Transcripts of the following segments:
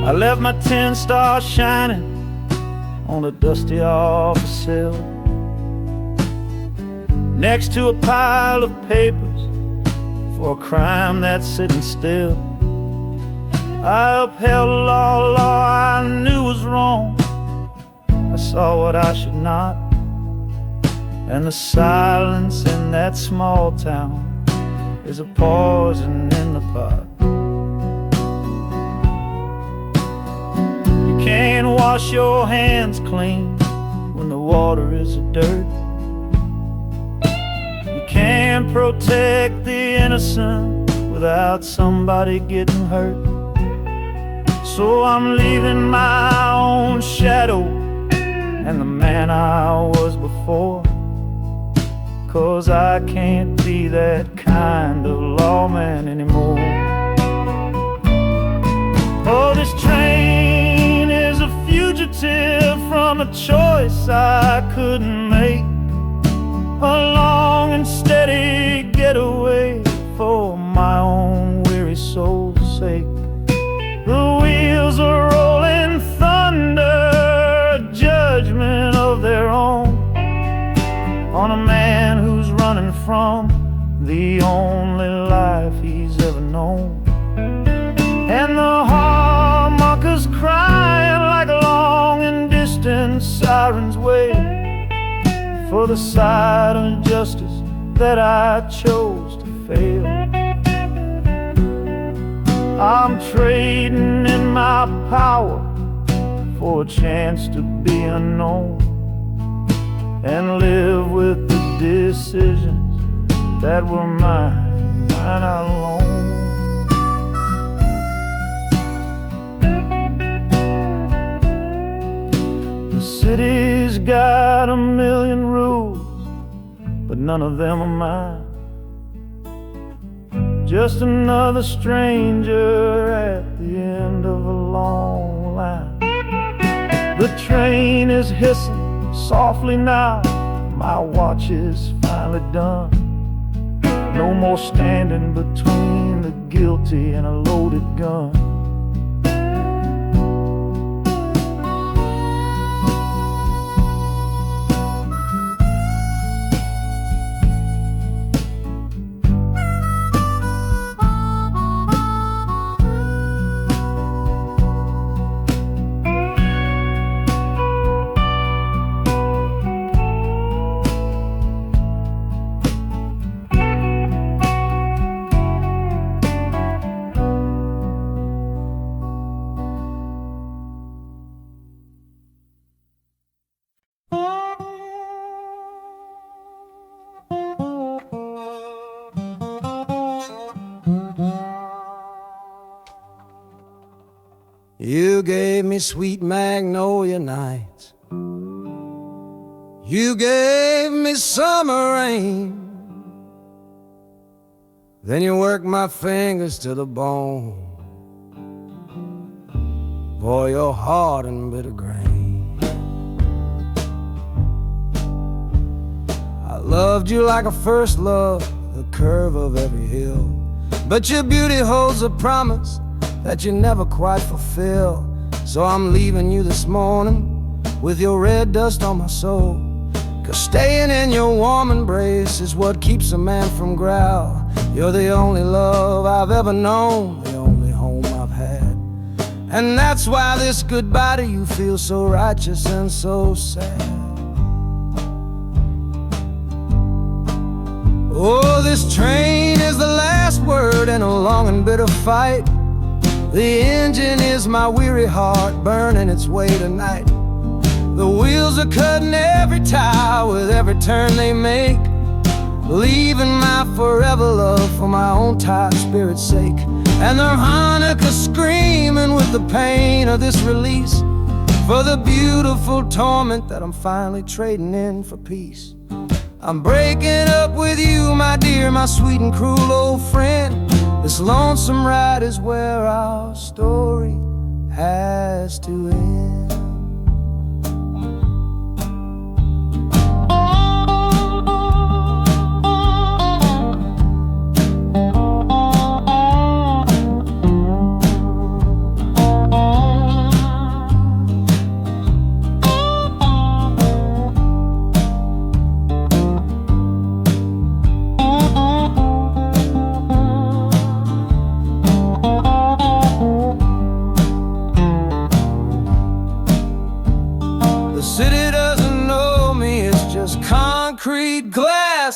I left my 10 stars shining on a dusty office sill, next to a pile of papers for a crime that's sitting still. I upheld a law I knew was wrong. I saw what I should not, and the silence in that small town is a poison in the pot. You can't wash your hands clean when the water is of dirt. You can't protect the innocent without somebody getting hurt. So I'm leaving my own shadow and the man I was before, 'cause I can't be that kind of lawman anymore. Oh, this train is a fugitive from a choice I couldn't make, a long and steady getaway for my own weary soul's sake. The wheels are rolling thunder, a judgment of their own, on a man who's running from the only life he's ever known. And the harmonicas crying like long and distant sirens wait for the side of justice that I chose to fail. I'm trading in my power for a chance to be unknown and live with the decisions that were mine alone. The city's got a million rules, but none of them are mine. Just another stranger at the end of a long line. The train is hissing softly now, my watch is finally done. No more standing between the guilty and a loaded gun. You gave me sweet magnolia nights. You gave me summer rain. Then you worked my fingers to the bone. Boy, you're hard and bitter grain. I loved you like a first love, the curve of every hill. But your beauty holds a promise that you never quite fulfill. So I'm leaving you this morning with your red dust on my soul. 'Cause staying in your warm embrace is what keeps a man from growl. You're the only love I've ever known, the only home I've had. And that's why this goodbye to you feels so righteous and so sad. Oh, this train is the last word in a long and bitter fight. The engine is my weary heart burning its way tonight. The wheels are cutting every tire with every turn they make, leaving my forever love for my own tired spirit's sake. And the harmonica screaming with the pain of this release, for the beautiful torment that I'm finally trading in for peace. I'm breaking up with you, my dear, my sweet and cruel old friend. This lonesome ride is where our story has to end.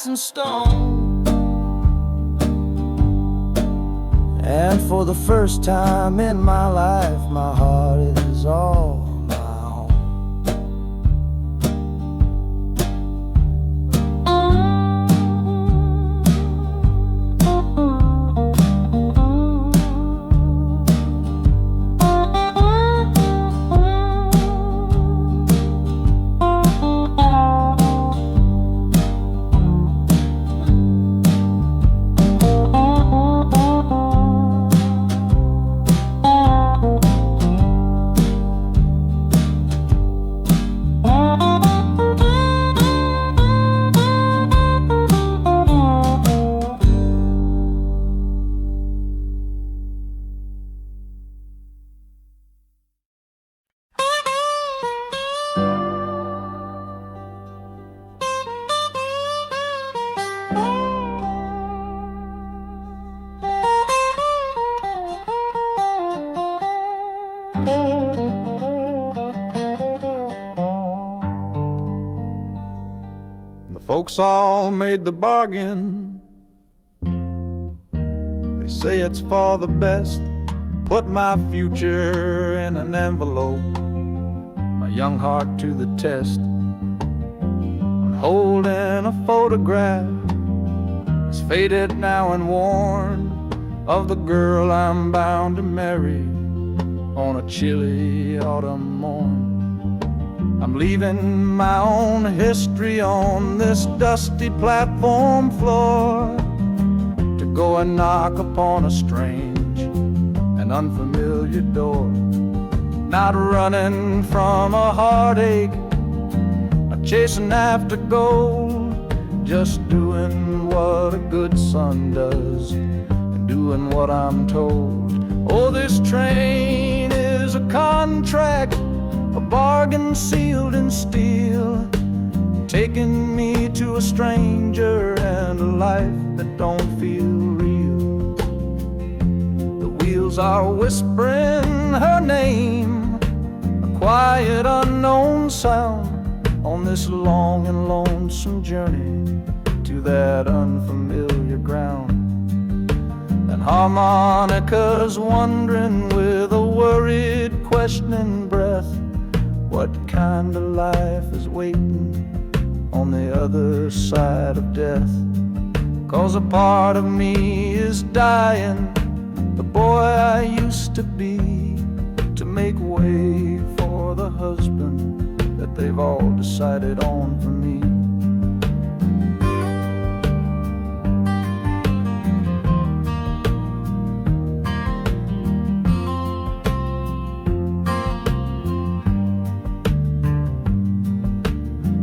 and stone. And for the first time in my life, my heart is all my own. The folks all made the bargain. They say it's for the best. Put my future in an envelope, my young heart to the test. I'm holding a photograph, it's faded now and worn, of the girl I'm bound to marry on a chilly autumn morn. I'm leaving my own history on this dusty platform floor to go and knock upon a strange and unfamiliar door. Not running from a heartache, not chasing after gold, just doing what a good son does and doing what I'm told. Oh, this train is a contract, a bargain sealed in steel, taking me to a stranger and a life that don't feel real. The wheels are whispering her name, a quiet unknown sound, on this long and lonesome journey to that unfamiliar ground. And harmonicas wondering with a worried, questioning breath, what kind of life is waiting on the other side of death? 'Cause a part of me is dying, the boy I used to be, to make way for the husband that they've all decided on for me.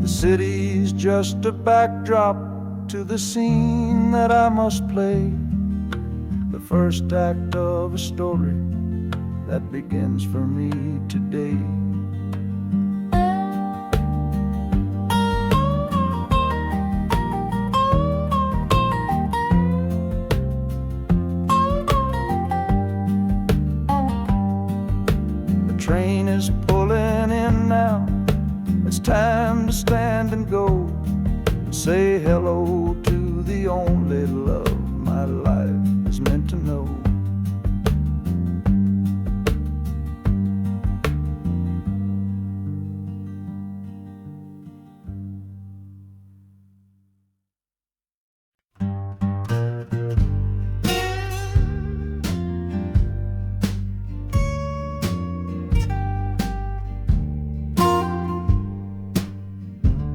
The city's just a backdrop to the scene that I must play, the first act of a story that begins for me today. The train is pulling in now, it's time to stand and go, say hello to the only love my life is meant to know.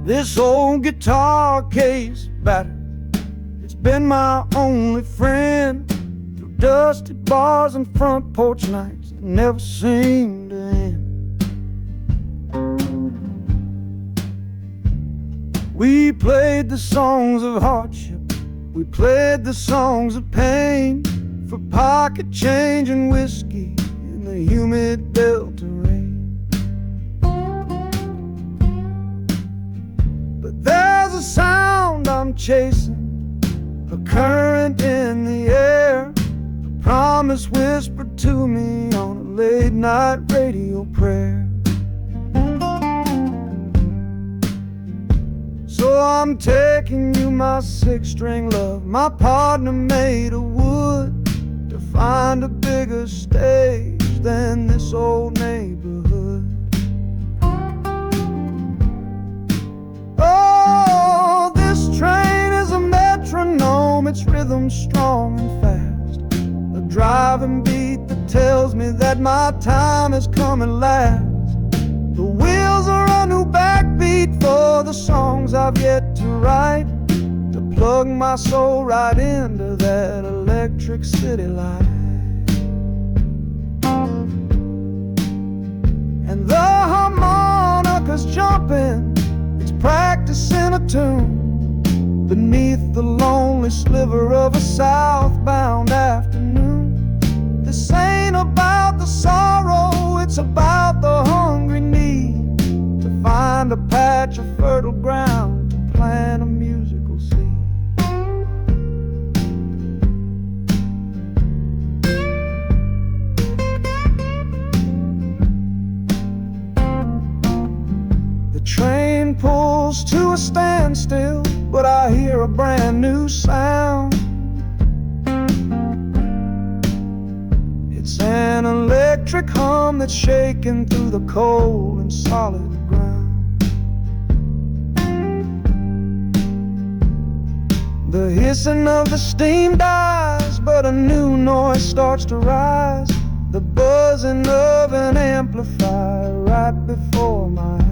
This old guitar case battered, it's been my only friend through dusty bars and front porch nights that never seem to end. We played the songs of hardship, we played the songs of pain, for pocket change and whiskey in the humid Delta rain. There's a sound I'm chasing, a current in the air, a promise whispered to me on a late night radio prayer. So So I'm taking you, my six-string love, my partner made of wood, to find a bigger stage than this old neighborhood. Oh, this train is a metronome, its rhythm strong and fast, a driving beat that tells me that my time has come at last. The wheels are a new backbeat for the songs I've yet to write, to plug my soul right into that electric city light. And the harmonica's jumping, it's practicing a tune beneath the lonely sliver of a southbound afternoon. This ain't about the sorrow, it's about the hungry need to find a patch of fertile ground to plant a musical seed. The train pulls to a standstill, but I hear a brand new sound. It's an electric hum that's shaking through the cold and solid ground. The hissing of the steam dies, but a new noise starts to rise, the buzzing of an amplifier right before my eyes.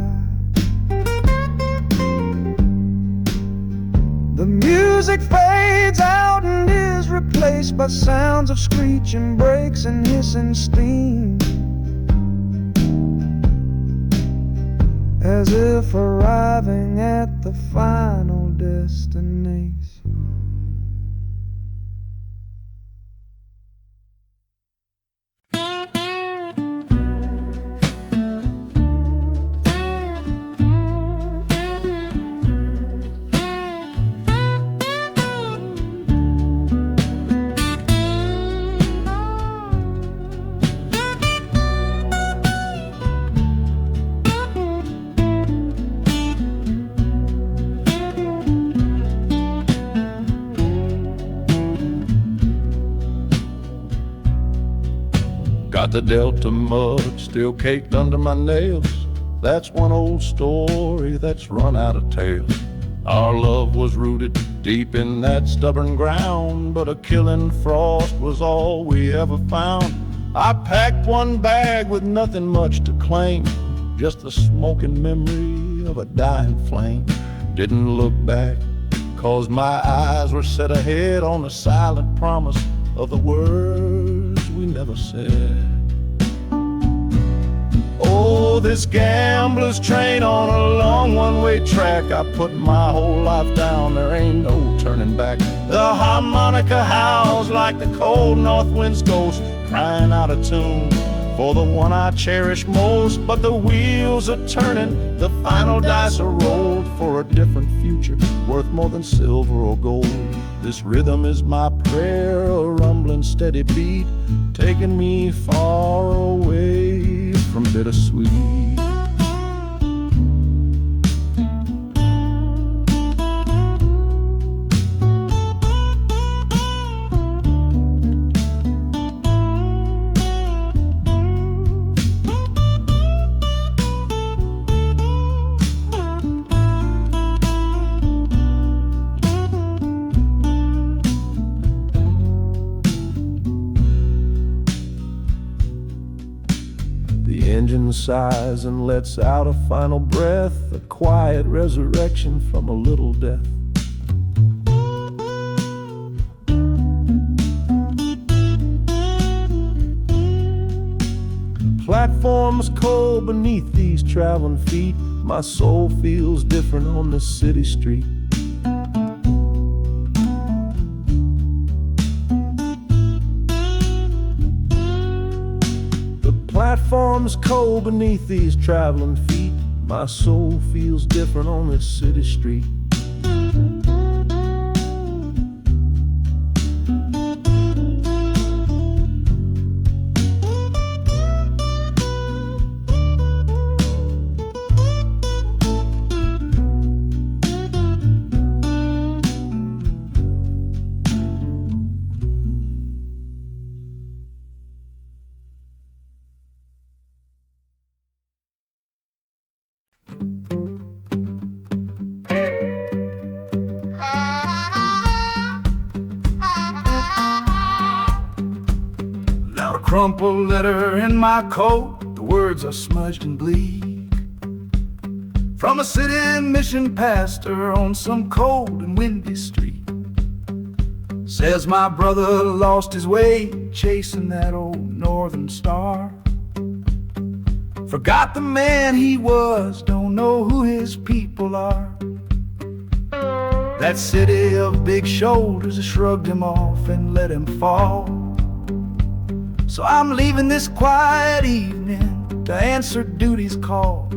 The music fades out and is replaced by sounds of screeching brakes and hissing steam, as if arriving at the final destination. Got the Delta mud still caked under my nails. That's one old story that's run out of tales. Our love was rooted deep in that stubborn ground, but a killing frost was all we ever found. I packed one bag with nothing much to claim, just the smoking memory of a dying flame. Didn't look back, 'cause my eyes were set ahead on the silent promise of the words we never said. Oh, this gambler's train on a long one-way track, I put my whole life down, there ain't no turning back. The harmonica howls like the cold north wind's ghost, crying out a tune for the one I cherish most. But the wheels are turning, the final dice are rolled for a different future, worth more than silver or gold. This rhythm is my prayer, a rumbling steady beat, taking me far away from bittersweet. The engine sighs and lets out a final breath, a quiet resurrection from a little death. The platform's cold beneath these traveling feet, my soul feels different on this city street. Platform's cold beneath these traveling feet, my soul feels different on this city street. Now a crumpled letter in my coat, the words are smudged and bleak, from a city mission pastor on some cold and windy street. Says my brother lost his way chasing that old northern star, forgot the man he was, don't know who his people are. That city of big shoulders has shrugged him off and let him fall. So I'm leaving this quiet evening to answer duty's call.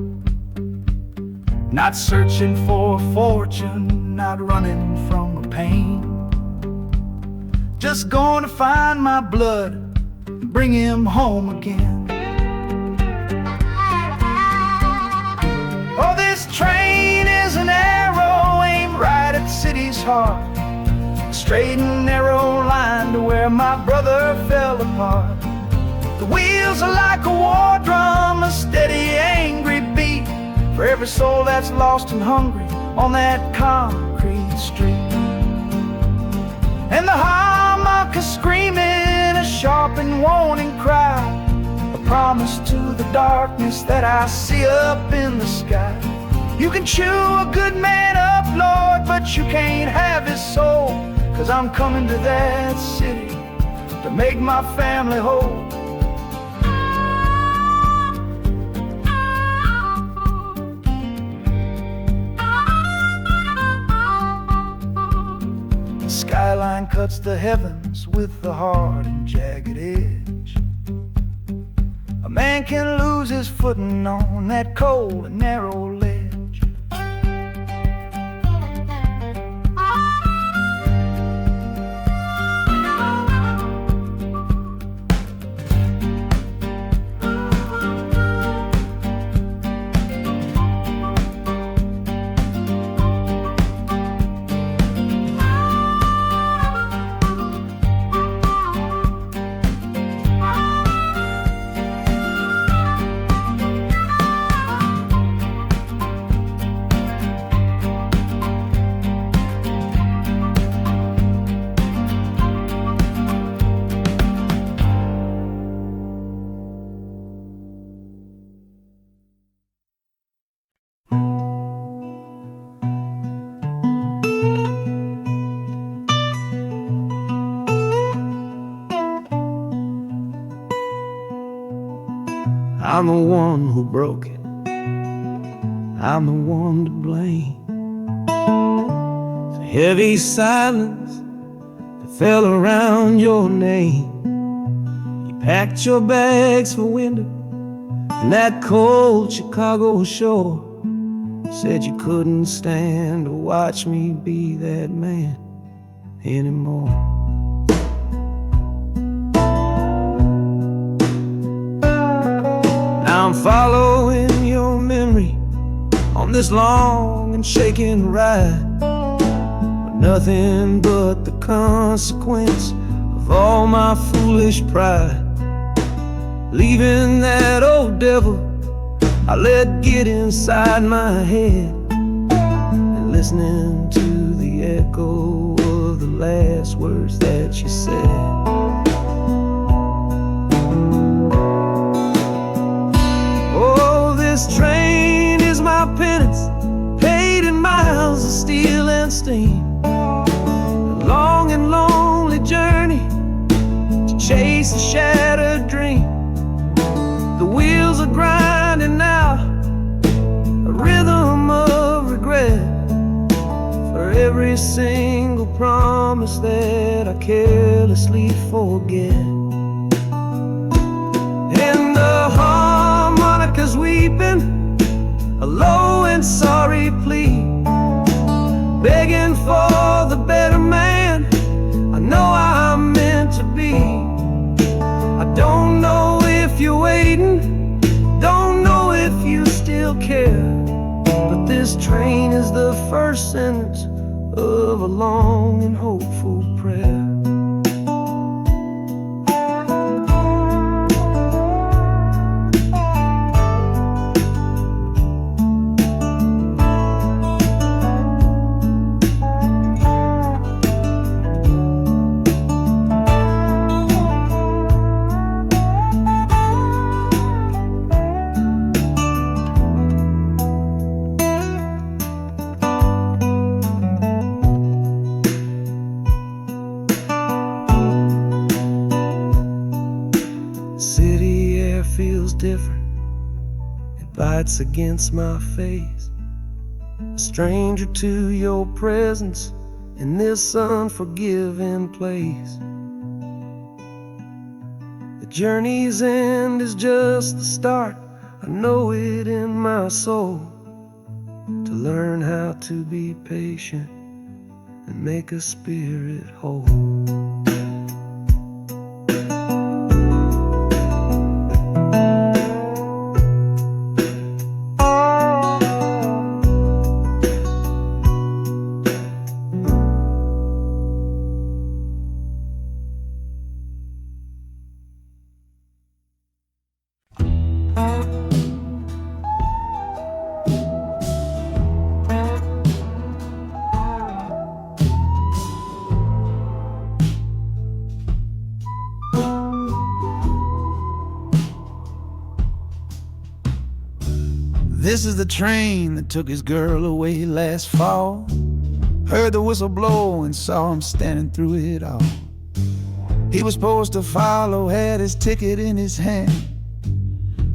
Not searching for a fortune, not running from a pain, just going to find my blood and bring him home again. Oh, this train is an arrow aimed right at city's heart, a straight and narrow line to where my brother fell apart. The wheels are like a war drum, a steady, angry beat for every soul that's lost and hungry on that concrete street. And the harmonica screaming a sharp and warning cry, a promise to the darkness that I see up in the sky. You can chew a good man up, Lord, but you can't have his soul, 'cause I'm coming to that city to make my family whole. Skyline cuts the heavens with the hard and jagged edge. A man can lose his footing on that cold and narrow ledge. I'm the one who broke it, I'm the one to blame. The heavy silence that fell around your name. You packed your bags for winter in that cold Chicago shore. Said you couldn't stand to watch me be that man anymore. I'm following your memory on this long and shaking ride, but nothing but the consequence of all my foolish pride. Leaving that old devil I let get inside my head, and listening to the echo of the last words that you said. This train is my penance, paid in miles of steel and steam. A long and lonely journey to chase a shattered dream. The wheels are grinding now, a rhythm of regret for every single promise that I carelessly forget. And the harmonica's weeping a low and sorry plea, begging for the better man I know I'm meant to be. I don't know if you're waiting, don't know if you still care, but this train is the first sentence of a long and hopeful prayer. air feels different, it bites against my face. A stranger to your presence in this unforgiving place. The journey's end is just the start, I know it in my soul. To learn how to be patient and make a spirit whole. This is the train that took his girl away last fall. Heard the whistle blow and saw him standing through it all. He was supposed to follow, had his ticket in his hand,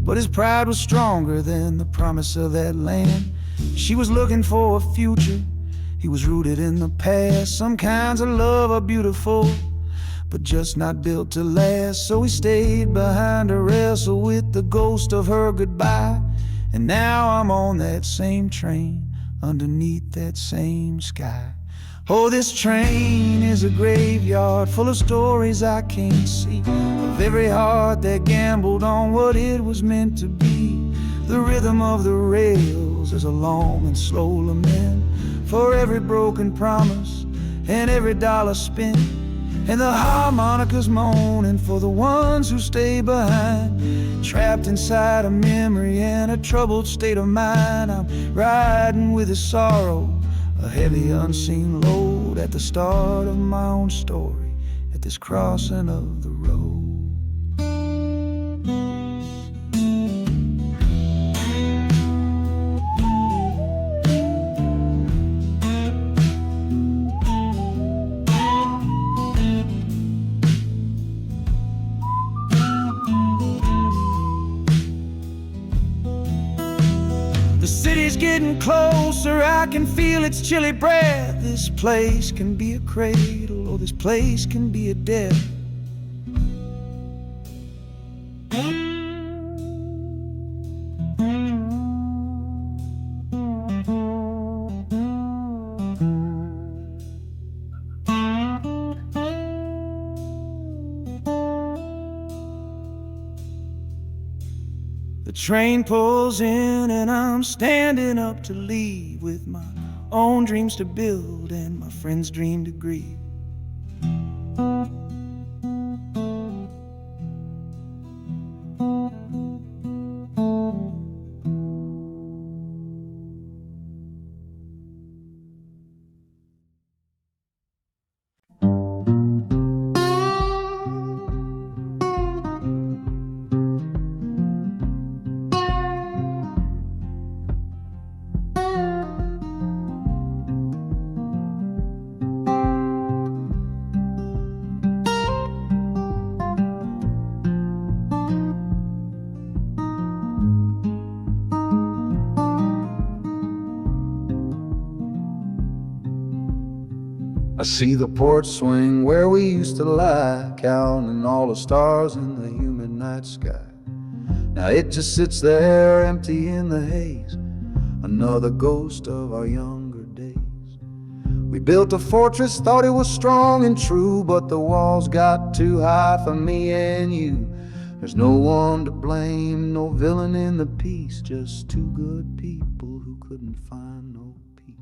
but his pride was stronger than the promise of that land. She was looking for a future, he was rooted in the past. Some kinds of love are beautiful, but just not built to last. So he stayed behind to wrestle with the ghost of her goodbye. And now I'm on that same train, underneath that same sky. Oh, this train is a graveyard full of stories I can't see, of every heart that gambled on what it was meant to be. The rhythm of the rails is a long and slow lament for every broken promise and every dollar spent. And the harmonicas moaning for the ones who stay behind, trapped inside a memory and a troubled state of mind. I'm riding with his sorrow, a heavy unseen load, at the start of my own story, at this crossing of the road. The city's getting closer, I can feel its chilly breath. This place can be a cradle, or this place can be a death. The train pulls in and I'm standing up to leave, with my own dreams to build and my friend's dream to grieve. I see the porch swing where we used to lie, counting all the stars in the humid night sky. Now it just sits there empty in the haze, another ghost of our younger days. We built a fortress, thought it was strong and true, but the walls got too high for me and you. There's no one to blame, no villain in the piece, just two good people who couldn't find no peace.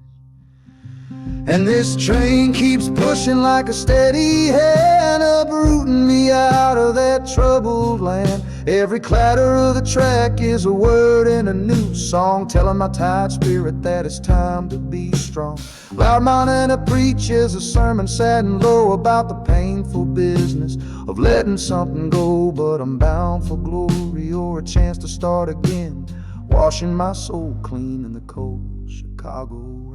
And this train keeps pushing like a steady hand, uprooting me out of that troubled land. Every clatter of the track is a word in a new song, telling my tired spirit that it's time to be strong. Loud Montana preaches a sermon sad and low about the painful business of letting something go, but I'm bound for glory or a chance to start again, washing my soul clean in the cold Chicago rain.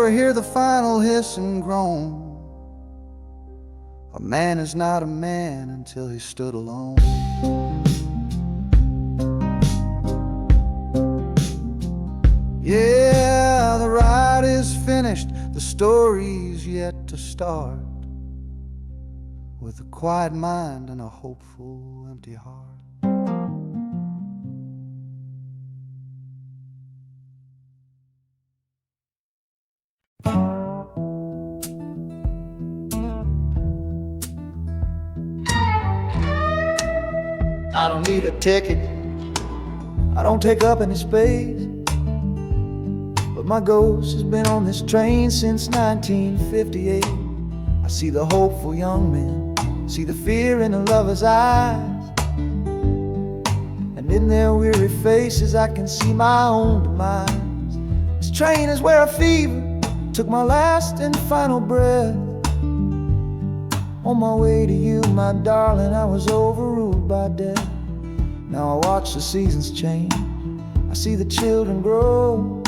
over, hear the final hiss and groan. A man is not a man until he stood alone. Yeah, the ride is finished, the story's yet to start. With a quiet mind and a hopeful empty heart. I don't need a ticket, I don't take up any space, but my ghost has been on this train since 1958. I see the hopeful young men, see the fear in the lovers' eyes, and in their weary faces I can see my own demise. This train is where a fever took my last and final breath. On my way to you, my darling, I was overruled by death. Now I watch the seasons change, I see the children grow,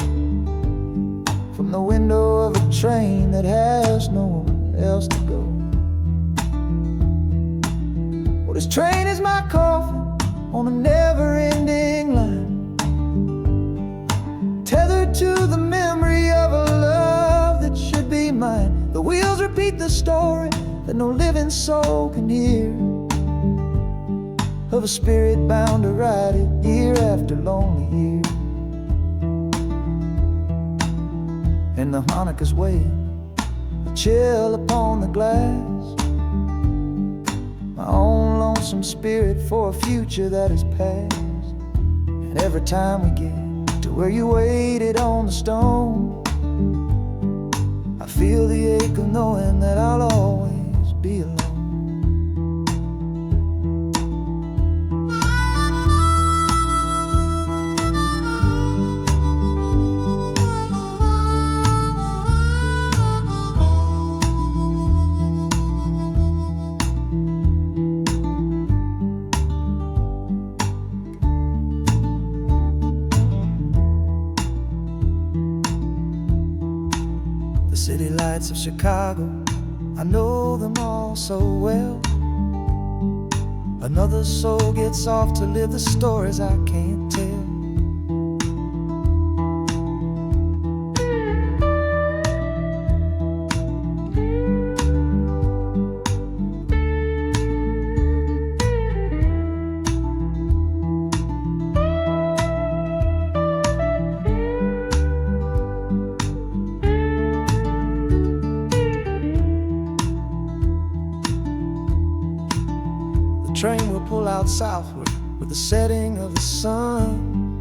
from the window of a train that has nowhere else to go. Well, this train is my coffin on a never-ending line, tethered to the memory of a love that should be mine. The wheels repeat the story that no living soul can hear, of a spirit bound to ride it year after lonely year. And the harmonicas wail a chill upon the glass, my own lonesome spirit for a future that is past. And every time we get to where you waited on the stone, I feel the ache of knowing that I'll always be alone. The city lights of Chicago, I know them all so well. Another soul gets off to live the stories I can't tell. The train will pull out southward with the setting of the sun.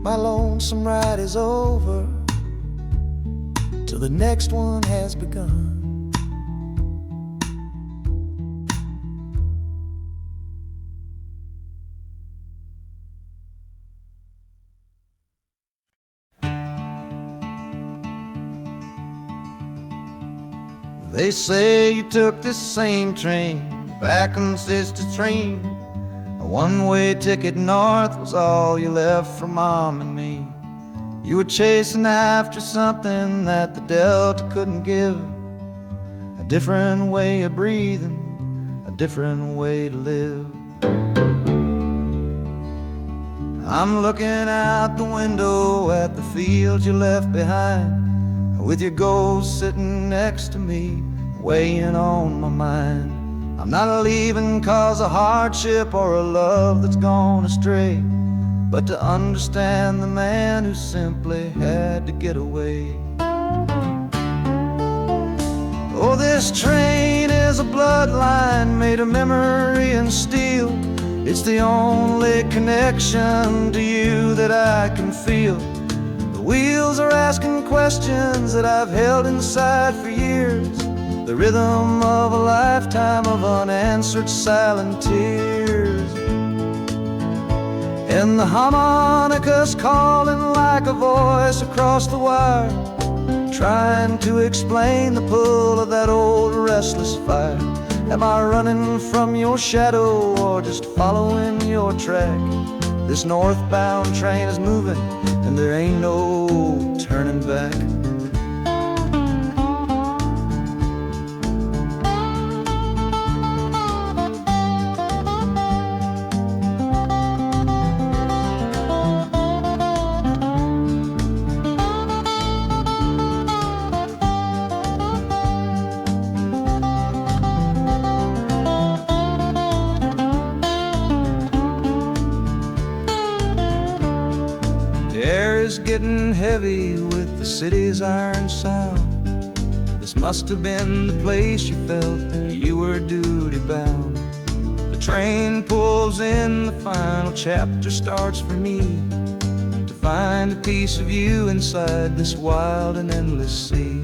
My lonesome ride is over till the next one has begun. They say you took this same train back on Sister Train. A one-way ticket north was all you left for Mom and me. You were chasing after something that the Delta couldn't give, a different way of breathing, a different way to live. I'm looking out the window at the fields you left behind, with your ghost sitting next to me, weighing on my mind. I'm not leaving cause of hardship or a love that's gone astray, but to understand the man who simply had to get away. Oh, this train is a bloodline made of memory and steel. It's the only connection to you that I can feel. The wheels are asking questions that I've held inside for years, the rhythm of a lifetime of unanswered silent tears. And the harmonica's calling like a voice across the wire, trying to explain the pull of that old restless fire. Am I running from your shadow or just following your track? This northbound train is moving and there ain't no turning back. air's getting heavy with the city's iron sound. This must have been the place you felt you were duty bound. The train pulls in, the final chapter starts for me, to find a piece of you inside this wild and endless sea.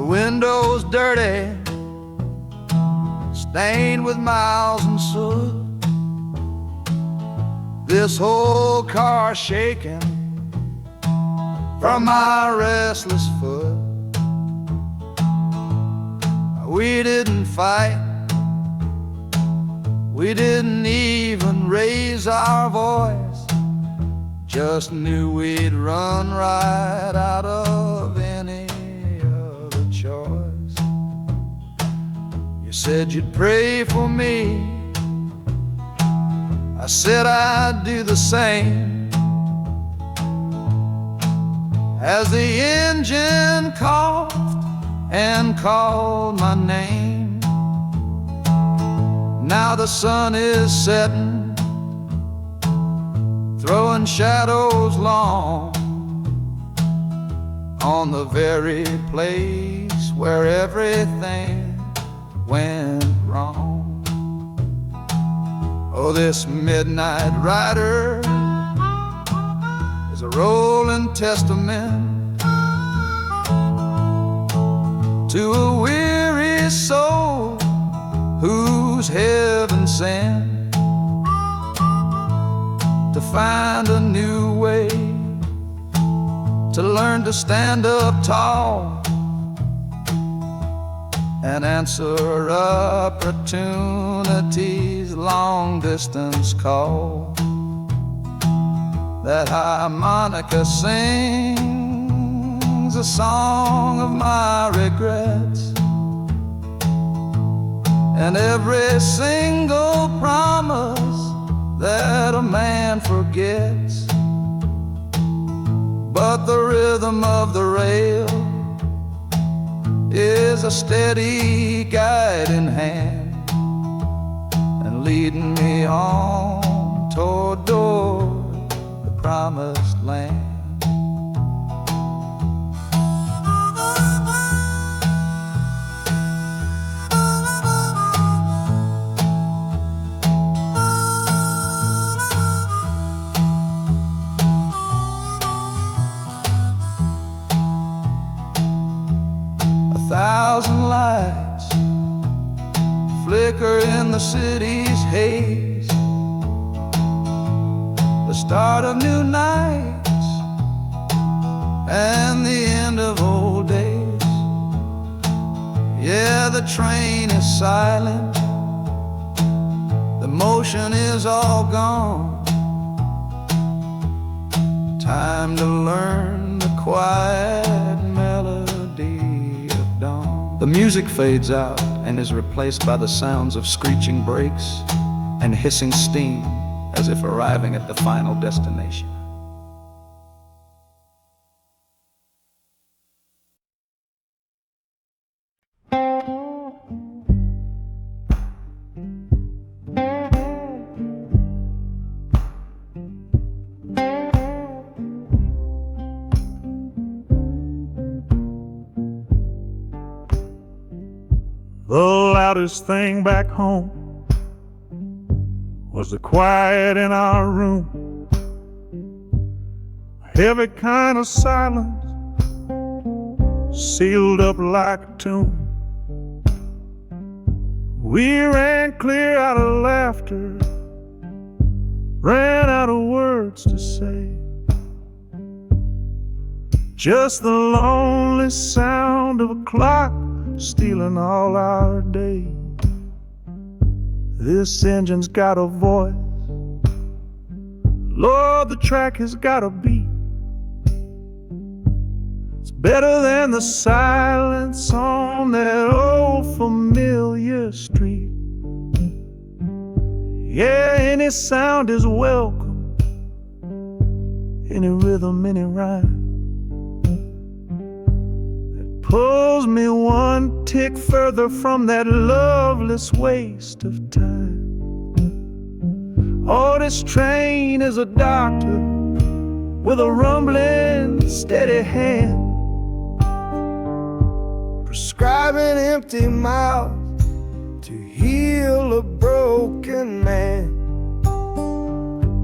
Windows dirty, stained with miles and soot. This whole car shaking from my restless foot. We didn't fight, we didn't even raise our voice, just knew we'd run right out of any choice. You said you'd pray for me, I said I'd do the same. As the engine coughed and called my name, now the sun is setting, throwing shadows long on the very place where everything went wrong. Oh, this midnight rider is a rolling testament to a weary soul who's heaven sent to find a new way, to learn to stand up tall and answer opportunity's long-distance call. That harmonica sings a song of my regrets, and every single promise that a man forgets. But the rhythm of the rail is a steady guiding hand, and leading me on toward the promised land. Thousand lights flicker in the city's haze, the start of new nights and the end of old days. Yeah, the train is silent, the motion is all gone. Time to learn the quiet melody of dawn. The music fades out and is replaced by the sounds of screeching brakes and hissing steam, as if arriving at the final destination. The loudest thing back home was the quiet in our room, a heavy kind of silence, sealed up like a tomb. We ran clear out of laughter, ran out of words to say. Just the lonely sound of a clock stealing all our days. This engine's got a voice, Lord, the track has got a beat. It's better than the silence on that old familiar street. Yeah, any sound is welcome, any rhythm, any rhyme that pulls me one tick further from that loveless waste of time. Oh, this train is a doctor with a rumbling, steady hand, prescribing empty mouths to heal a broken man.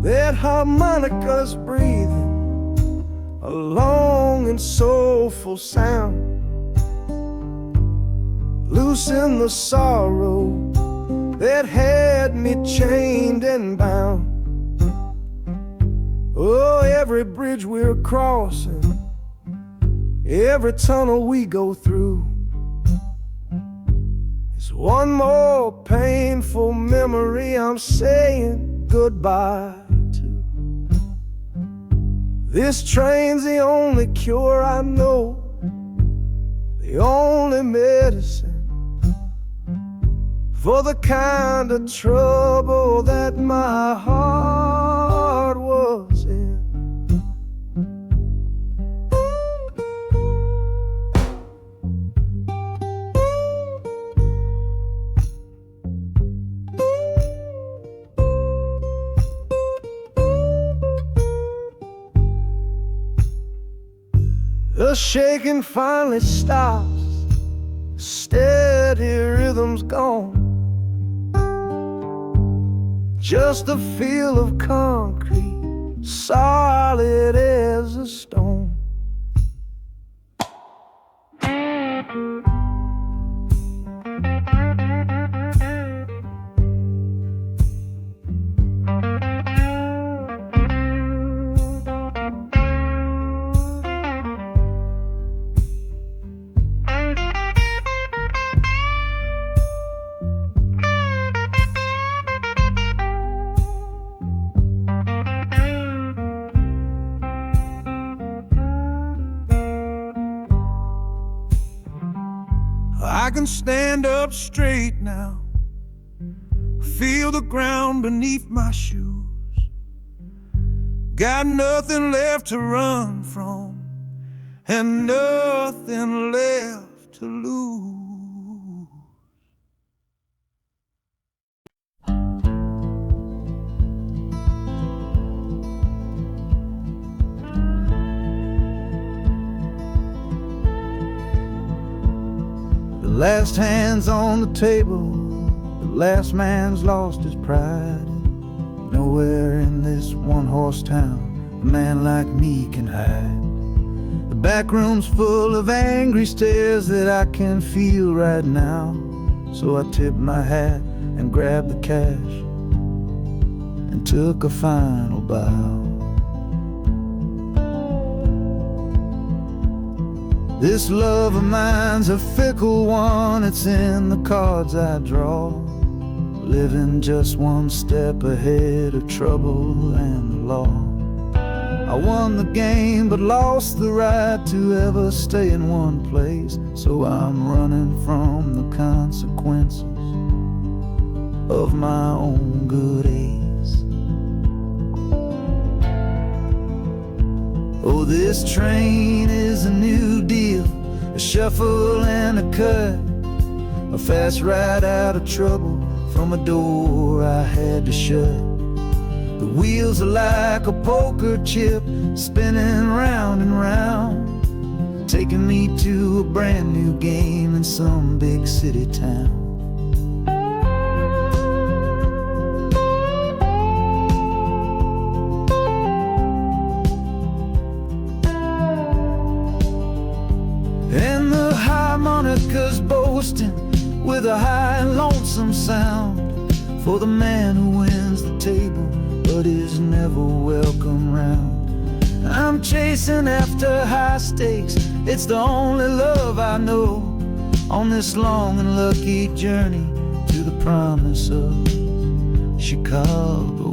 That harmonica's breathing a long and soulful sound, loosen the sorrow that had me chained and bound. Oh, every bridge we're crossing, every tunnel we go through, it's one more painful memory I'm saying goodbye to. This train's the only cure I know, the only medicine for the kind of trouble that my heart was in. The shaking finally stops, steady rhythm's gone. Just a feel of concrete, solid as a stone. I can stand up straight now, feel the ground beneath my shoes. Got nothing left to run from and nothing left to lose. The last hand's on the table, the last man's lost his pride. Nowhere in this one-horse town a man like me can hide. The back room's full of angry stares that I can feel right now. So I tipped my hat and grabbed the cash and took a final bow. This love of mine's a fickle one, it's in the cards I draw. Living just one step ahead of trouble and the law. I won the game but lost the right to ever stay in one place. So I'm running from the consequences of my own good ace. Oh, this train is a new deal, a shuffle and a cut, a fast ride out of trouble from a door I had to shut. The wheels are like a poker chip, spinning round and round, taking me to a brand new game in some big city town. And the harmonica's boasting with a high and lonesome sound for the man who wins the table but is never welcome round. I'm chasing after high stakes, it's the only love I know, on this long and lucky journey to the promise of Chicago.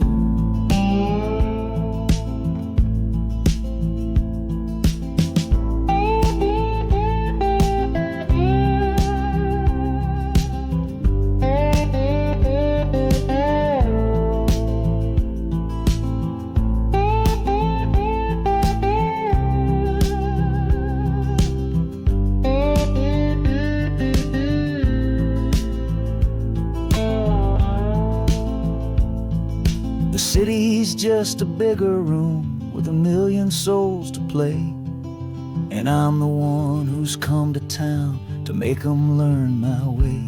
The city's just a bigger room with a million souls to play, and I'm the one who's come to town to make 'em learn my way.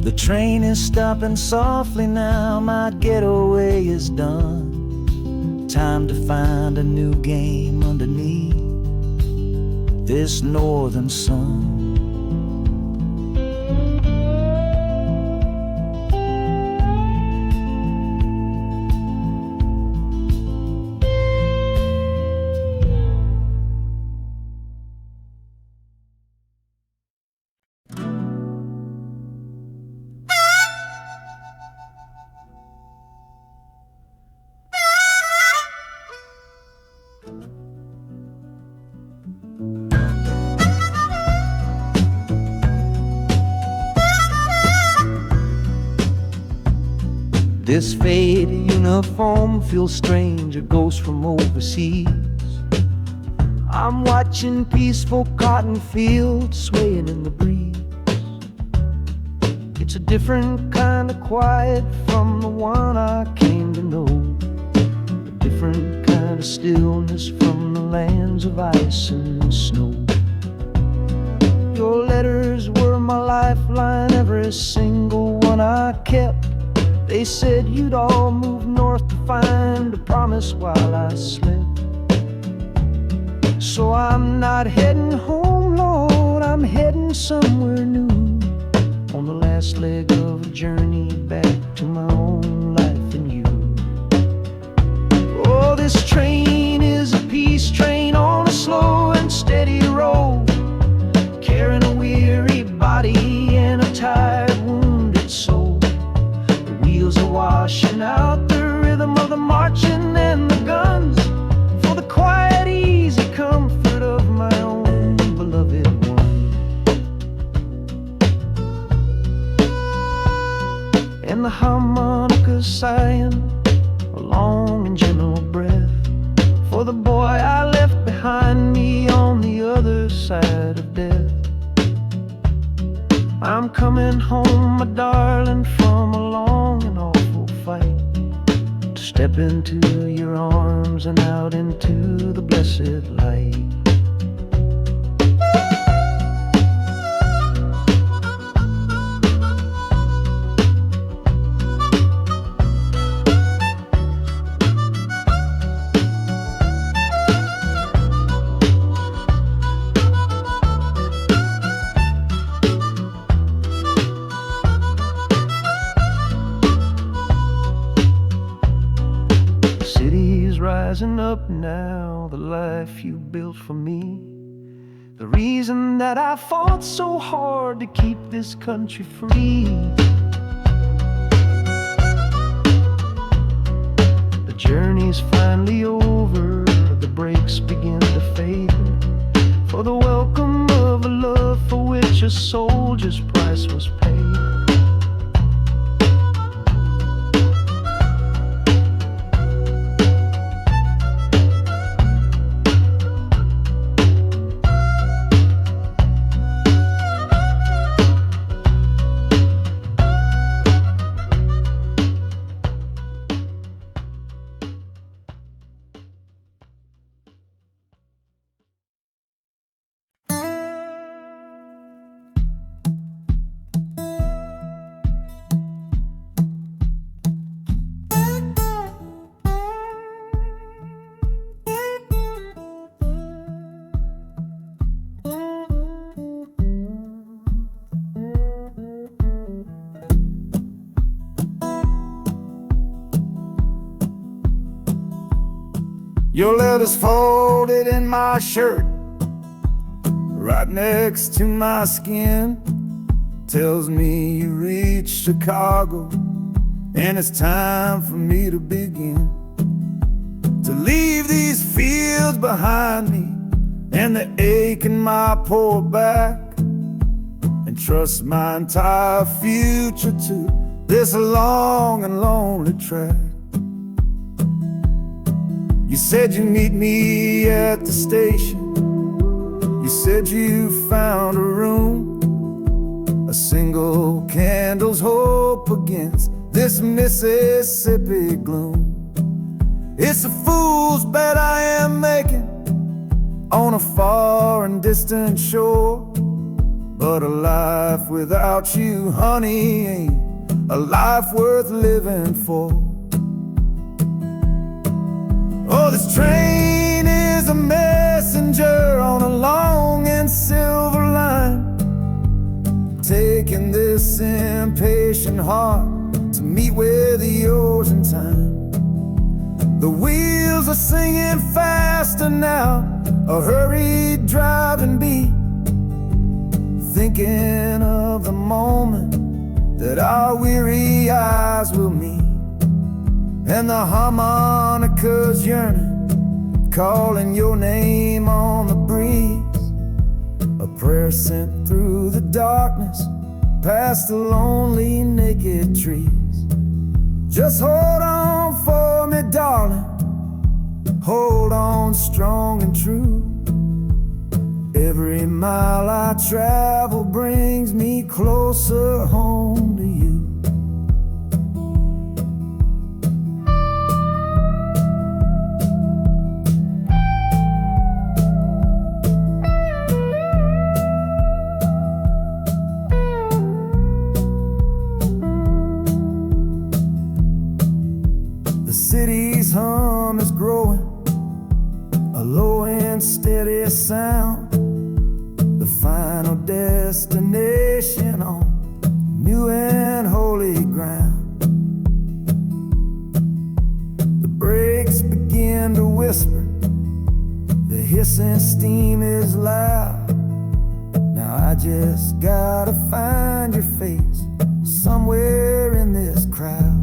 The train is stopping softly now, my getaway is done. Time to find a new game underneath this northern sun. This faded uniform feels strange, a ghost from overseas. I'm watching peaceful cotton fields swaying in the breeze. It's a different kind of quiet from the one I came to know, a different kind of stillness from the lands of ice and snow. Your letters were my lifeline, every single one I kept. They said you'd all move north to find a promise while I slept. So I'm not heading home, Lord, I'm heading somewhere new, on the last leg of a journey back to my own life and you. Oh, this train is a peace train on a slow and steady road, carrying a weary body and a tired, wounded soul. Wheels are washing out the rhythm of the marching and the guns, for the quiet, easy comfort of my own beloved one. And the harmonica sighing a long and gentle breath for the boy I left behind me on the other side of death. I'm coming home, my darling, from a long and awful fight, to step into your arms and out into the blessed light. Rising up now, the life you built for me, the reason that I fought so hard to keep this country free. The journey's finally over, the brakes begin to fade, for the welcome of a love for which a soldier's price was paid. Your letter's folded in my shirt, right next to my skin. Tells me you reached Chicago, and it's time for me to begin. To leave these fields behind me, and the ache in my poor back, and trust my entire future to this long and lonely track. You said you'd meet me at the station. You said you found a room, a single candle's hope against this Mississippi gloom. It's a fool's bet I am making on a far and distant shore, but a life without you, honey, ain't a life worth living for. Oh, this train is a messenger on a long and silver line, taking this impatient heart to meet with yours in time. The wheels are singing faster now, a hurried driving beat, thinking of the moment that our weary eyes will meet. And the harmonica's yearning, calling your name on the breeze, a prayer sent through the darkness, past the lonely naked trees. Just hold on for me, darling, hold on strong and true. Every mile I travel brings me closer home to you. The city's hum is growing, a low and steady sound, the final destination on new and holy ground. The brakes begin to whisper, the hissing steam is loud. Now I just gotta find your face somewhere in this crowd.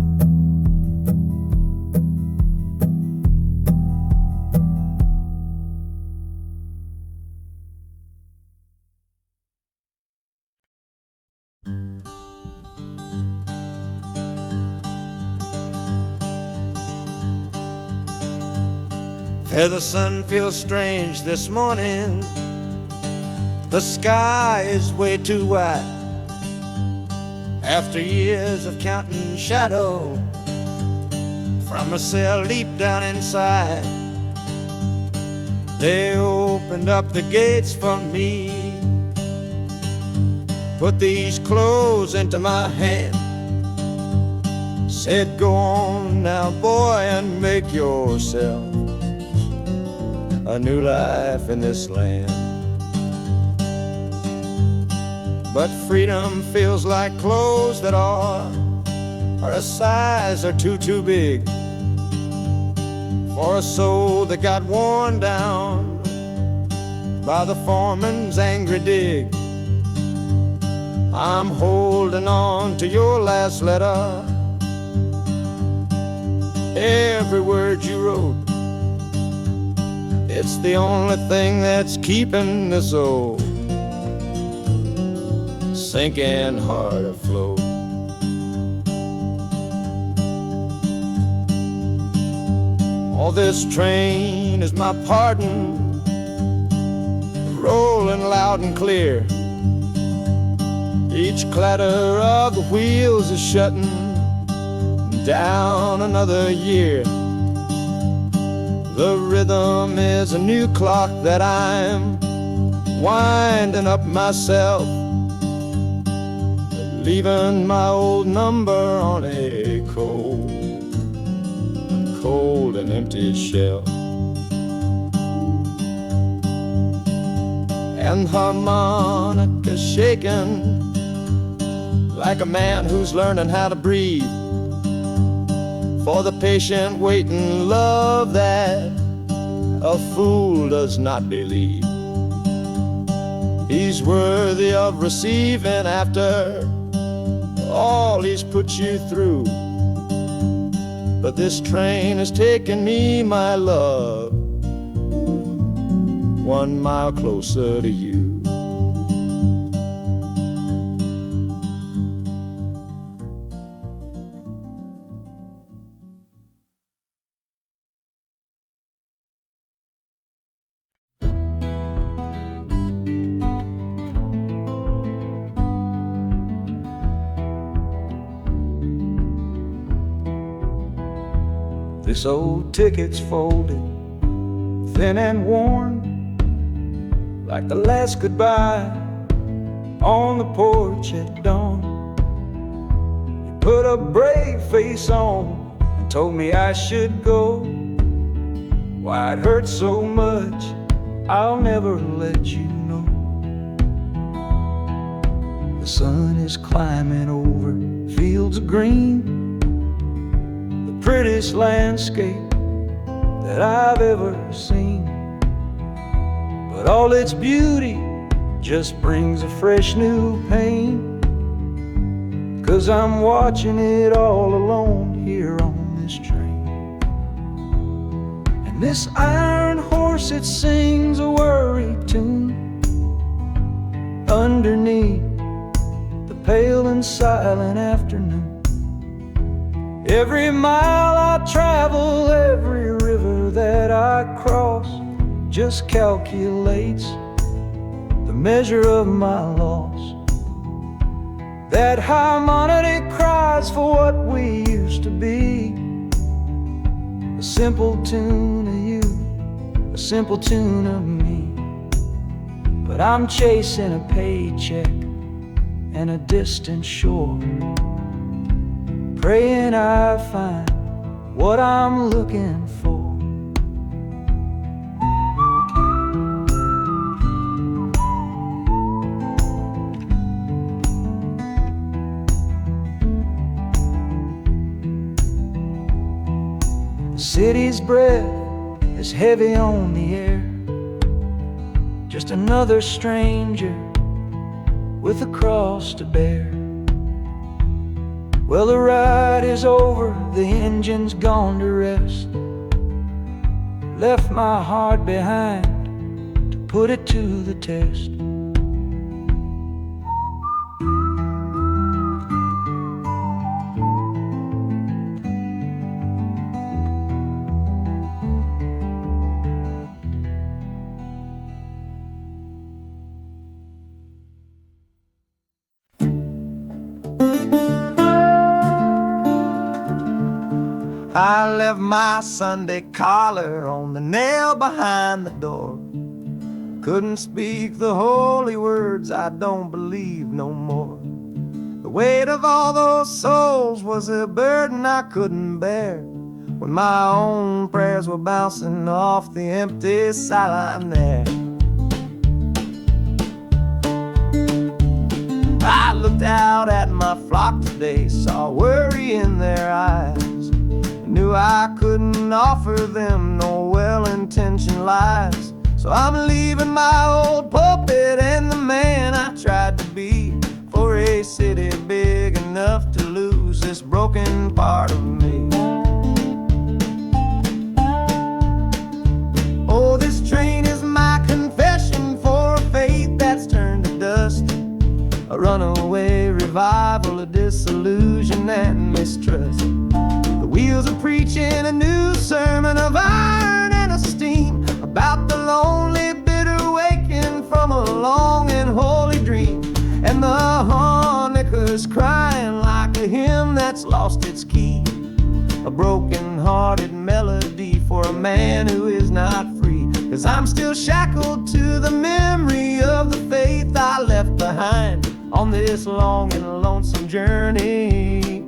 The sun feels strange this morning. The sky is way too wide. After years of counting shadow from a cell deep down inside, they opened up the gates for me, put these clothes into my hand, said, go on now, boy, and make yourself a new life in this land. But freedom feels like clothes that are a size or two big for a soul that got worn down by the foreman's angry dig. I'm holding on to your last letter, every word you wrote. It's the only thing that's keeping this old sinking heart afloat. Oh, this train is my pardon, rolling loud and clear. Each clatter of the wheels is shutting down another year. The rhythm is a new clock that I'm winding up myself, leaving my old number on a cold and empty shelf. And harmonica shaking like a man who's learning how to breathe, for the patient waiting love that a fool does not believe he's worthy of receiving after all he's put you through. But this train has taken me, my love, 1 mile closer to you. This old ticket's folded, thin and worn, like the last goodbye on the porch at dawn. You put a brave face on and told me I should go. Why it hurts so much, I'll never let you know. The sun is climbing over fields of green, prettiest landscape that I've ever seen. But all its beauty just brings a fresh new pain, 'cause I'm watching it all alone here on this train. And this iron horse, it sings a worry tune underneath the pale and silent afternoon. Every mile I travel, every river that I cross, just calculates the measure of my loss. That harmony cries for what we used to be, a simple tune of you, a simple tune of me. But I'm chasing a paycheck and a distant shore, praying I find what I'm looking for. The city's breath is heavy on the air, just another stranger with a cross to bear. Well, the ride is over, the engine's gone to rest, left my heart behind to put it to the test. I left my Sunday collar on the nail behind the door. Couldn't speak the holy words, I don't believe no more. The weight of all those souls was a burden I couldn't bear, when my own prayers were bouncing off the empty sideline there. I looked out at my flock today, saw worry in their eyes, knew I couldn't offer them no well-intentioned lies. So I'm leaving my old pulpit and the man I tried to be, for a city big enough to lose this broken part of me. Oh, this train is my confession for a faith that's turned to dust, a runaway revival of disillusion and mistrust. Wheels are preaching a new sermon of iron and of steam, about the lonely, bitter waking from a long and holy dream. And the harmonicas crying like a hymn that's lost its key, a broken-hearted melody for a man who is not free. 'Cause I'm still shackled to the memory of the faith I left behind on this long and lonesome journey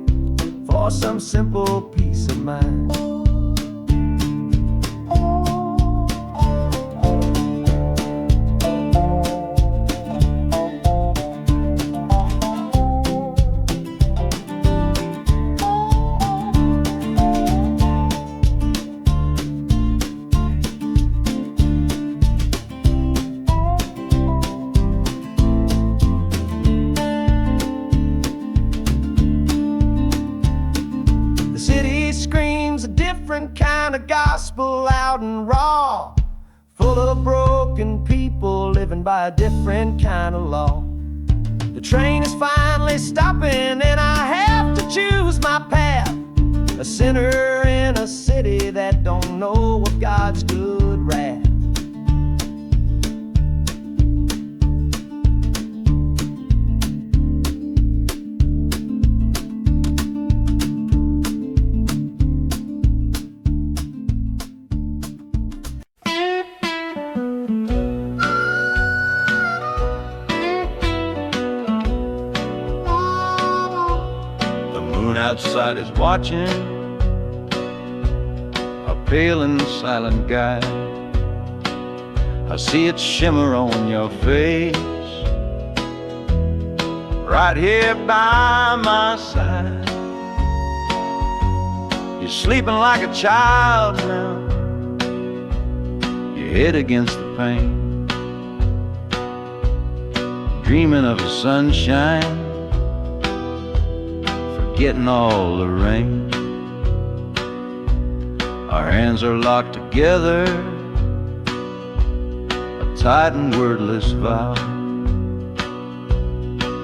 for some simple peace of mind. screams a different kind of gospel, loud and raw, full of broken people living by a different kind of law. The train is finally stopping and I have to choose my path, a sinner in a city that don't know of God's good wrath. Outside is watching, a pale and silent guide. I see it shimmer on your face, right here by my side. You're sleeping like a child now, your head against the pane, dreaming of the sunshine, getting all the rain. Our hands are locked together, a tight and wordless vow.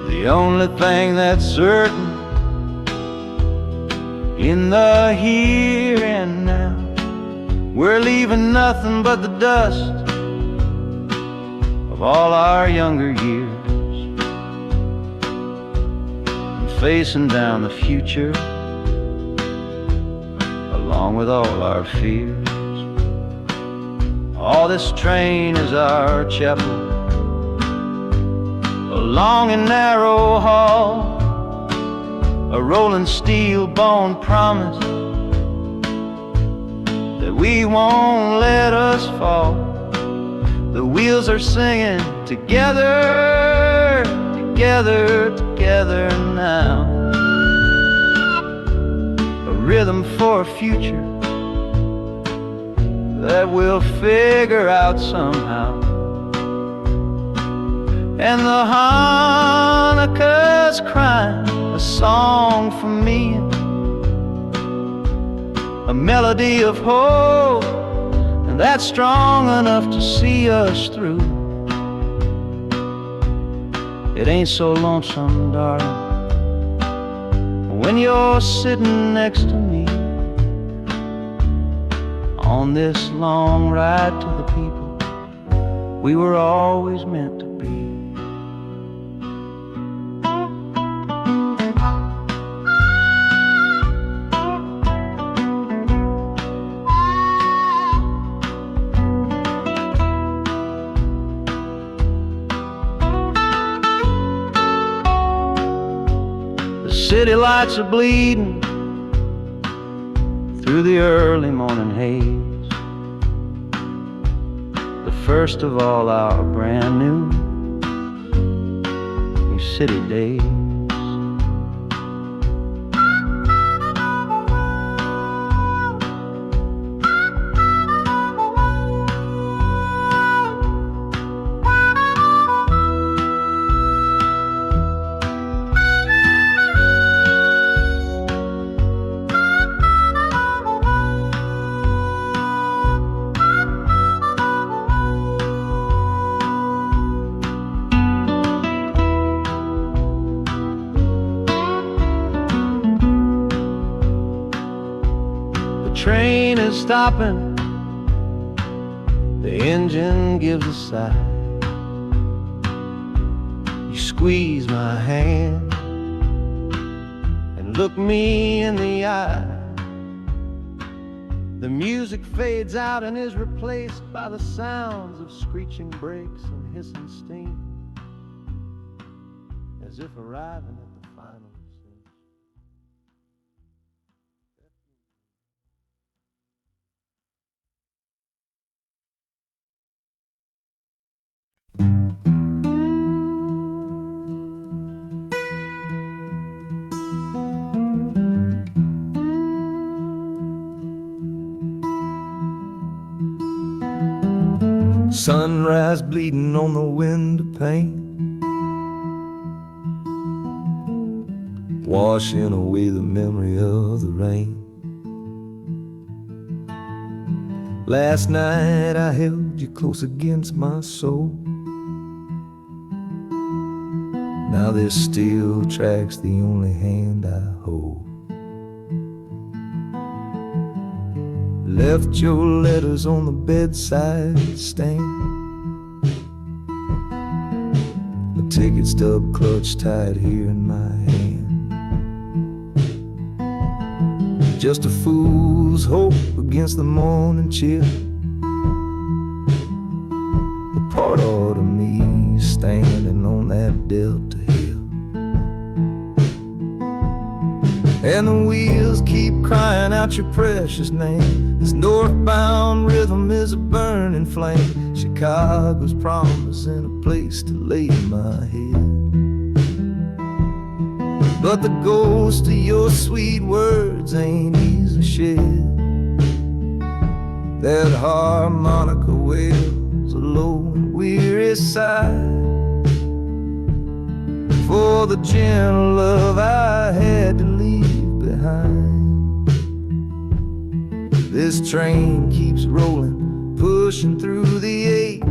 The only thing that's certain in the here and now, we're leaving nothing but the dust of all our younger years, facing down the future along with all our fears. Oh, this train is our chapel, a long and narrow hall, a rolling steel bone promise that we won't let us fall. The wheels are singing together, together, together now, a rhythm for a future that we'll figure out somehow. And the Hanukkah's crying a song for me, a melody of hope, and that's strong enough to see us through. It ain't so lonesome, darling, when you're sitting next to me on this long ride to the people we were always meant to be. City lights are bleeding through the early morning haze, the first of all our brand new city days. Train is stopping, the engine gives a sigh. You squeeze my hand and look me in the eye. The music fades out and is replaced by the sounds of screeching brakes and hissing steam, as if arriving at the final scene. Sunrise bleeding on the window pane, washing away the memory of the rain. Last night I held you close against my soul. Now there's steel tracks, the only hand I hold. Left your letters on the bedside stand, the ticket stub clutched tight here in my hand. Just a fool's hope against the morning chill, the part of me standing on that Delta hill. And the wheels keep crying out your precious name. This northbound rhythm is a burning flame. Chicago's promising a place to lay my head. But the ghost of your sweet words ain't easy shed. That harmonica wails a low and weary sigh for the gentle love I had to leave behind. This train keeps rolling, pushing through the ache,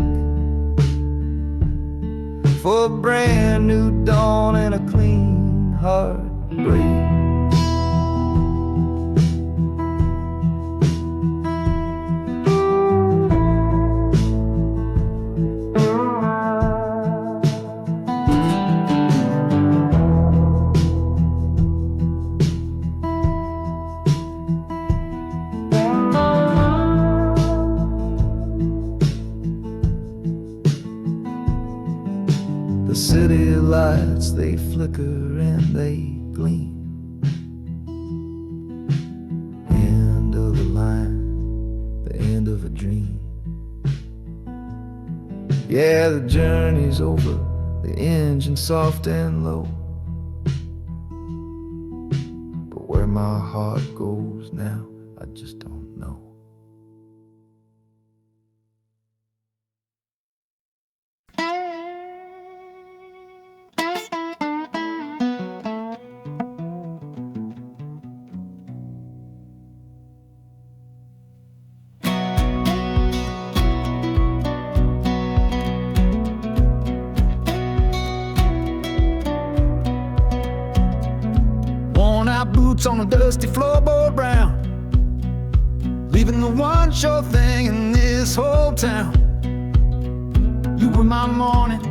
for a brand new dawn and a clean heartbreak. The city lights, they flicker and they gleam. End of the line, the end of a dream. Yeah, the journey's over, the engine soft and low. But where my heart goes now, I just don't know. Boots on a dusty floorboard brown, leaving the one sure thing in this whole town. You were my morning,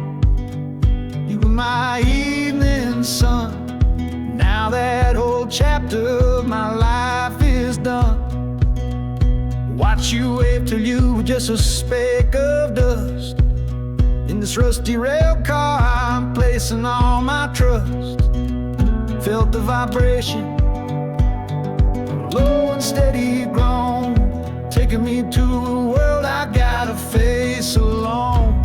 you were my evening sun. Now that whole chapter of my life is done. Watch you wave till you were just a speck of dust. In this rusty rail car I'm placing all my trust. Felt the vibration, low and steady grown, taking me to a world I gotta face alone.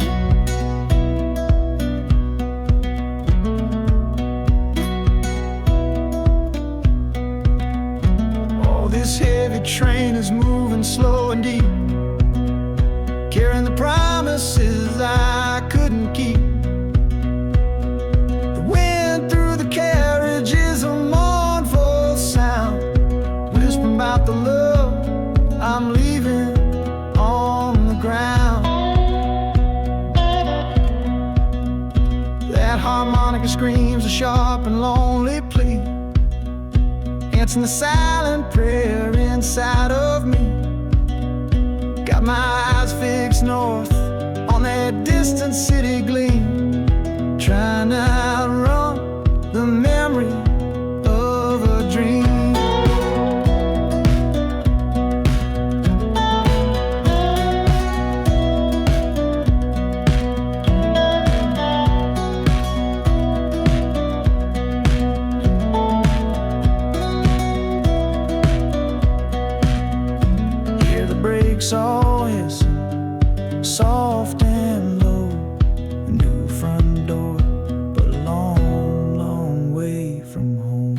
Oh, this heavy train is moving slow and deep, carrying the promises I couldn't keep. The wind through the carriage is a mournful sound, whispering about the love I'm leaving on the ground. That harmonica screams a sharp and lonely plea, answering the silent prayer inside of me. Got my eyes fixed north on that distant city gleam, trying to outrun the memory of a dream. Hear the brakes all hiss, soft and low. A new front door, but a long, long way from home.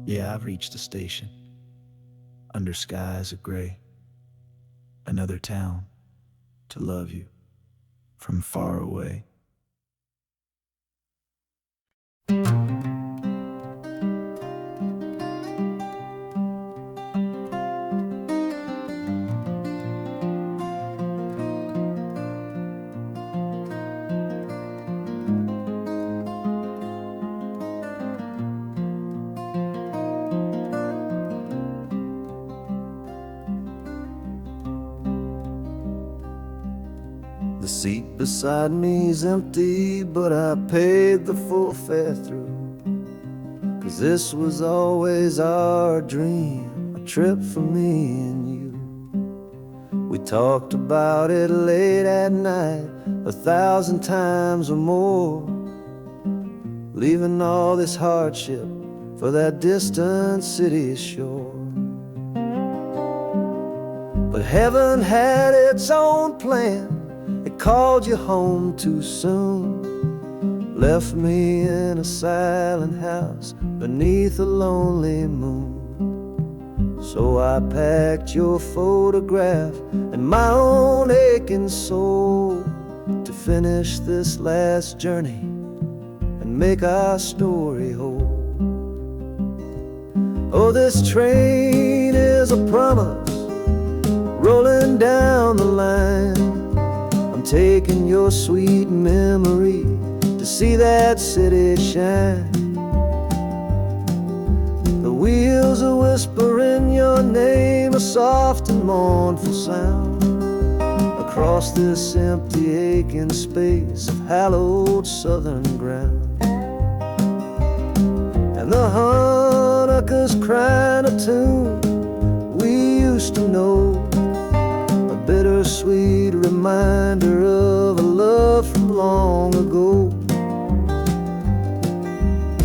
Yeah, I've reached the station, under skies of gray. Another town to love you from far away. The seat beside me's empty, but I paid the full fare through. 'Cause this was always our dream, a trip for me and you. We talked about it late at night, 1,000 times or more, leaving all this hardship for that distant city's shore. But heaven had its own plan. It called you home too soon, left me in a silent house beneath a lonely moon. So I packed your photograph and my own aching soul to finish this last journey and make our story whole. Oh, this train is a promise rolling down the line. Taking your sweet memory to see that city shine. The wheels are whispering your name, a soft and mournful sound, across this empty aching space of hallowed southern ground. And the Hanukkah's crying a tune we used to know, bittersweet reminder of a love from long ago.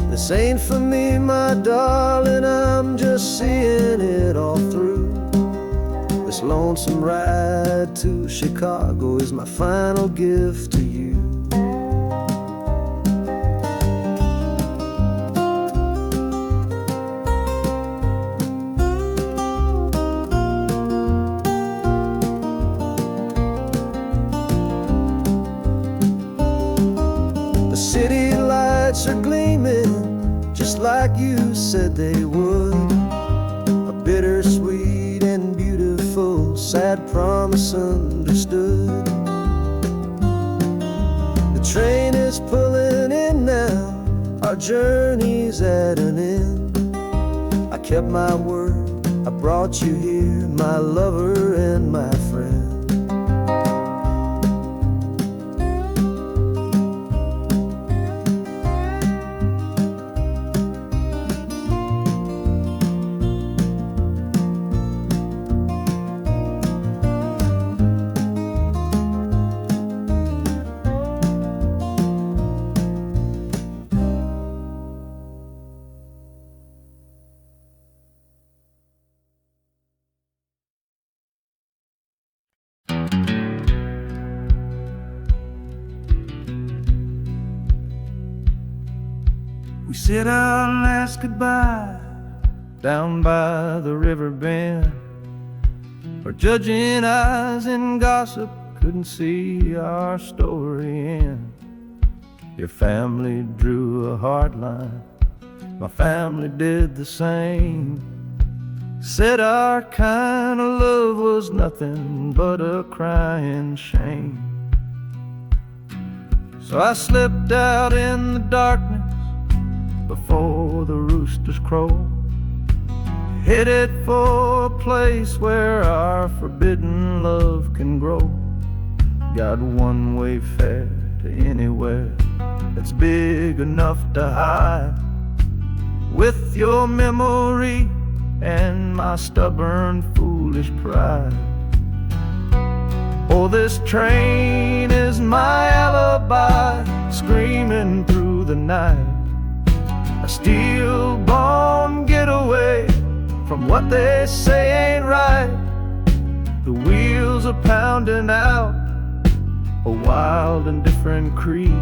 This ain't for me, my darling, I'm just seeing it all through. This lonesome ride to Chicago is my final gift to you. City lights are gleaming just like you said they would. A bittersweet and beautiful sad promise understood. The train is pulling in now, our journey's at an end. I kept my word, I brought you here, my lover and my friend. We said our last goodbye down by the river bend, where judging eyes and gossip couldn't see our story end. Your family drew a hard line, my family did the same. Said our kind of love was nothing but a crying shame. So I slipped out in the darkness before the roosters crow, headed for a place where our forbidden love can grow. Got one-way fare to anywhere that's big enough to hide, with your memory and my stubborn, foolish pride. Oh, this train is my alibi, screaming through the night, a steel-born getaway from what they say ain't right. The wheels are pounding out a wild and different creed,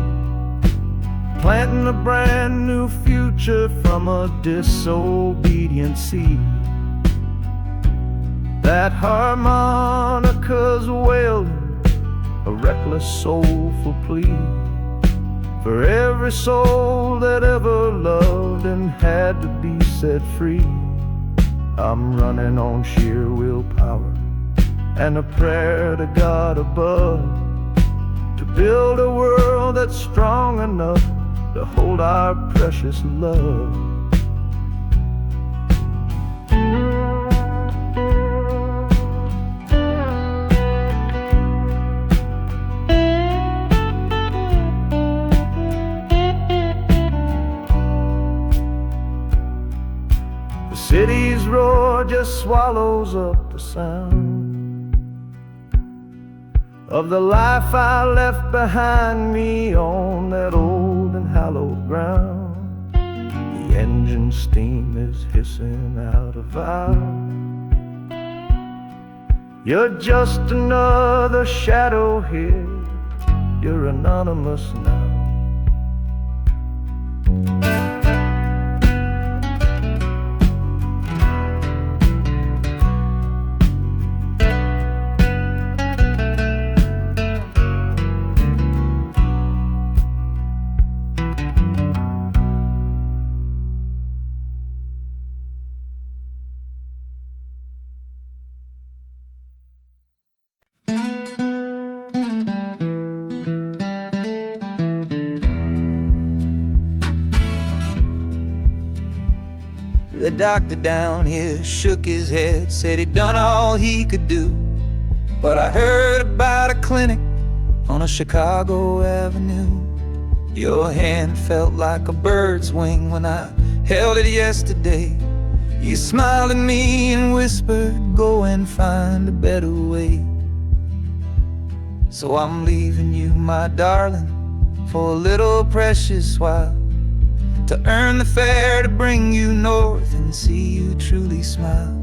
planting a brand new future from a disobedient seed. That harmonica's wailing a reckless, soulful plea for every soul that ever loved and had to be set free. I'm running on sheer willpower and a prayer to God above to build a world that's strong enough to hold our precious love. The city's roar just swallows up the sound of the life I left behind me on that old and hallowed ground. The engine steam is hissing out of valve. You're just another shadow here, you're anonymous now. The doctor down here shook his head, said he'd done all he could do. But I heard about a clinic on a Chicago avenue. Your hand felt like a bird's wing when I held it yesterday. You smiled at me and whispered, go and find a better way. So I'm leaving you, my darling, for a little precious while, to earn the fare to bring you north and see you truly smile.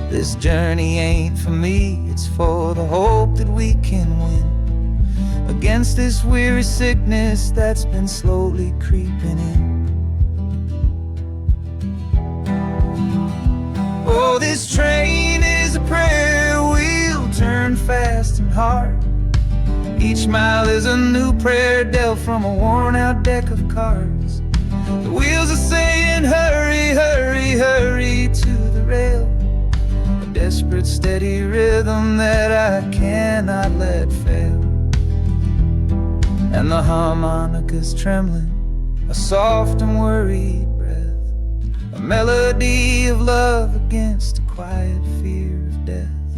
This journey ain't for me, it's for the hope that we can win against this weary sickness that's been slowly creeping in. Oh, this train is a prayer wheel turned fast and hard. Each mile is a new prayer dealt from a worn out deck of cards. The wheels are saying hurry, hurry, hurry to the rail, a desperate steady rhythm that I cannot let fail. And the harmonica's trembling, a soft and worried breath, a melody of love against a quiet fear of death.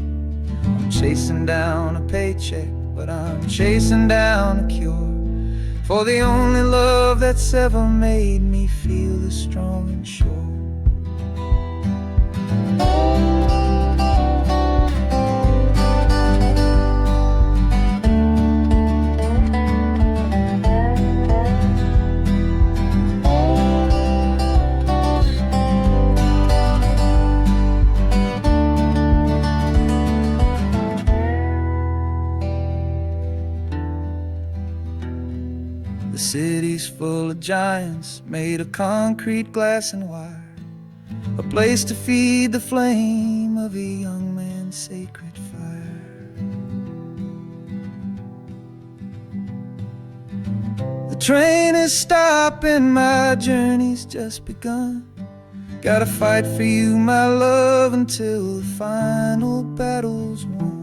I'm chasing down a paycheck, but I'm chasing down a cure for the only love that's ever made me feel this strong and sure. The city's full of giants made of concrete, glass, and wire, a place to feed the flame of a young man's sacred fire. The train is stopping, my journey's just begun. Gotta fight for you, my love, until the final battle's won.